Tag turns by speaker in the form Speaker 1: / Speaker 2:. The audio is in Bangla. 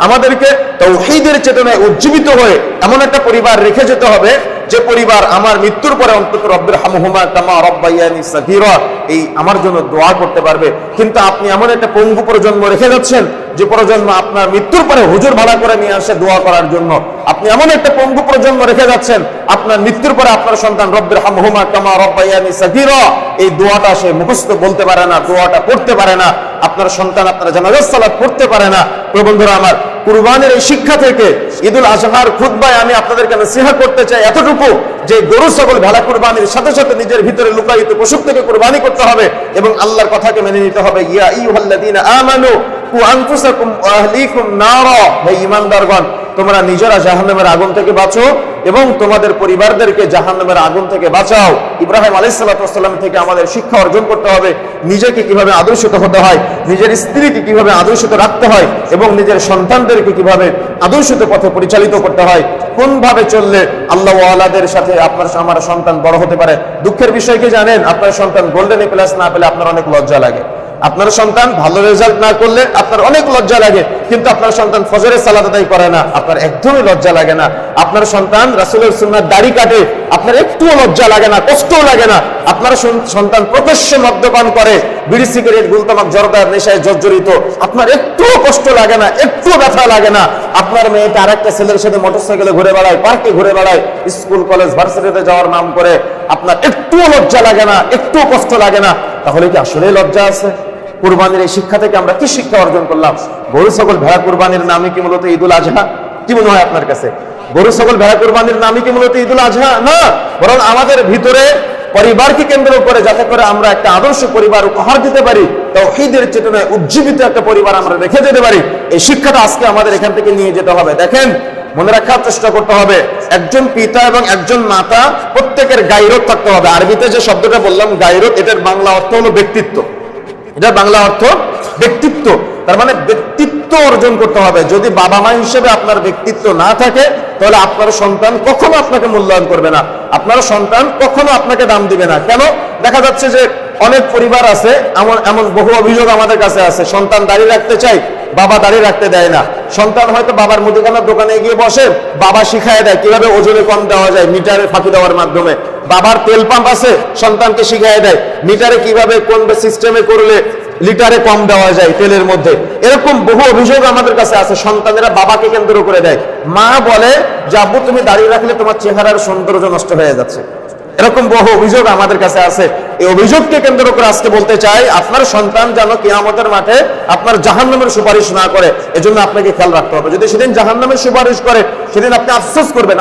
Speaker 1: আমাদেরকে তাওহীদের চেতনায় উজ্জীবিত হয়ে এমন একটা পরিবার রেখে যেতে হবে যে পরিবার আমার মৃত্যুর পরে অন্তত রব্বির হামহুমা কামা রাব্বায়ানি সাগীরা এই আমার জন্য দোয়া করতে পারবে। কিন্তু আপনি এমন একটা পঙ্গু প্রজন্ম রেখে যাচ্ছেন যে প্রজন্ম আপনার মৃত্যুর পরে হুজুর ভাড়া করে নিয়ে আসে দোয়া করার জন্য। আপনি এমন একটা পঙ্গু প্রজন্ম রেখে যাচ্ছেন আপনার মৃত্যুর পরে আপনার সন্তান রব্বির হামহুমা কামা রাব্বায়ানি সাগীরা এই দোয়াটা সে মুখস্থ বলতে পারে না, দোয়াটা পড়তে পারে না, আপনার সন্তান আপনার জানাজার সালাত পড়তে পারে না। বন্ধুরা আমার, কুরবানির এই শিক্ষা থেকে ঈদুল আজহার খুতবায় আমি আপনাদেরকে নসিহত করতে চাই এতটুকু যে গরু ছাগল ভেড়া কুরবানির সাথে সাথে নিজের ভিতরে লুকায়িত পশু থেকে কুরবানি করতে হবে এবং আল্লাহর কথাকে মেনে নিতে হবে। ইয়া আইয়ুহাল্লাযীনা আমানু কু আনফুসাকুম ওয়া আহলিকুম নারা, হে ঈমানদারগণ তোমরা নিজেরা জাহান্নামের আগুন থেকে বাঁচো এবং তোমাদের পরিবারদেরকে জাহান্নামের আগুন থেকে বাঁচাও। ইব্রাহিম আলাইহিস সালাতু ওয়াস সালাম থেকে আমাদের শিক্ষা অর্জন করতে হবে নিজেকে কিভাবে আদর্শিত হতে হয়, নিজের স্ত্রীকে কিভাবে আদর্শিত রাখতে হয় এবং নিজের সন্তানদেরকে কিভাবে আদর্শিত পথে পরিচালিত করতে হয়, কোন ভাবে চললে আল্লাহ ওয়ালাদের সাথে আপনার আমার সন্তান বড় হতে পারে। দুঃখের বিষয় কি জানেন, আপনার সন্তান গোল্ডেন এ প্লাস না পেলে আপনার অনেক লজ্জা লাগে। আপনার সন্তান ভালো রেজাল্ট না করলে আপনার অনেক লজ্জা লাগে, কিন্তু আপনার সন্তান ফজরের সালাত আদায় করে না, আপনার একদমই লজ্জা লাগে না। আপনার সন্তান রাসূলের সুন্নাত দাড়ি কাটে, আপনার একটুও লজ্জা লাগে না, কষ্টও লাগে না। আপনার সন্তান প্রকাশ্যে মদ্যপান করে, বিড়ি সিগারেট গুলতামাক জর্দার নেশায় জর্জরিত, আপনার একটুও কষ্ট লাগে না, একটুও ব্যথা লাগে না। আপনার মেয়েটা আরেকটা ছেলের সাথে মোটরসাইকেলে ঘুরে বেড়ায়, পার্কে ঘুরে বেড়ায়, স্কুল কলেজ ভার্সিটিতে যাওয়ার নাম করে, আপনার একটুও লজ্জা লাগে না, একটুও কষ্ট লাগে না। তাহলে কি আসলে লজ্জা আছে? কুরবানির এই শিক্ষা থেকে আমরা কি শিক্ষা অর্জন করলাম? গরু ছাগল ভেড়া কুরবানির নামই কি মূলত ঈদুল আজহা? কি মনে হয় আপনার কাছে? গরু ছাগল ভেড়া কুরবানির নামই কি মূলত ঈদুল আজহা? না, বরং আমাদের ভিতরে পরিবারকে কেন্দ্র করে যাতে করে আমরা একটা আদর্শ পরিবার উপহার দিতে পারি, তাওহীদের চেতনায় উজ্জীবিত একটা পরিবার আমরা রেখে যেতে পারি, এই শিক্ষাটা আজকে আমাদের এখান থেকে নিয়ে যেতে হবে। দেখেন, মনে রাখার চেষ্টা করতে হবে একজন পিতা এবং একজন মাতা প্রত্যেকের গায়রত থাকতে হবে। আরবিতে যে শব্দটা বললাম গায়রত, এটার বাংলা অর্থ হলো ব্যক্তিত্ব। এটা বাংলা অর্থ ব্যক্তিত্ব, তার মানে ব্যক্তিত্ব অর্জন করতে হবে। যদি বাবা মা হিসেবে আপনার ব্যক্তিত্ব না থাকে তাহলে আপনার সন্তান কখনো আপনাকে মূল্যায়ন করবে না, আপনার সন্তান কখনো আপনাকে দাম দিবে না। কেন? দেখা যাচ্ছে যে অনেক পরিবার আছে, এমন বহু অভিযোগ আমাদের কাছে আছে, সন্তান দাঁড়িয়ে রাখতে চায়, বাবা দাঁড়িয়ে রাখতে দেয় না। সন্তান হয়তো বাবার মুদিখানার দোকানে গিয়ে বসে, বাবা শিখায় দেয় কিভাবে ওজনে কম দেওয়া যায় মিটারে ফাঁকি দেওয়ার মাধ্যমে। বাবার তেল পাম্প আছে, সন্তানকে শিখায় দেয় মিটারে কিভাবে কোন সিস্টেমে করলে লিটারে কম দেওয়া যায় তেলের মধ্যে। এরকম বহু অভিযোগ আমাদের কাছে আছে, সন্তানেরা বাবাকে কেন্দ্র করে দেয়। মা বলে যে আব্বু তুমি দাঁড়িয়ে রাখলে তোমার চেহারার সৌন্দর্য নষ্ট হয়ে যাচ্ছে। এরকম বহু অভিযোগ আমাদের কাছে আছে। এই অভিযোগকে কেন্দ্র করে আজকে বলতে চাই, আপনার সন্তান যেন কিয়ামতের মাঠে আপনার জাহান্নামের সুপারিশ না করে, এজন্য আপনাকে খেয়াল রাখতে হবে। যদি সেদিন জাহান্নামের সুপারিশ করে সেদিন আপনি আফসোস করবেন।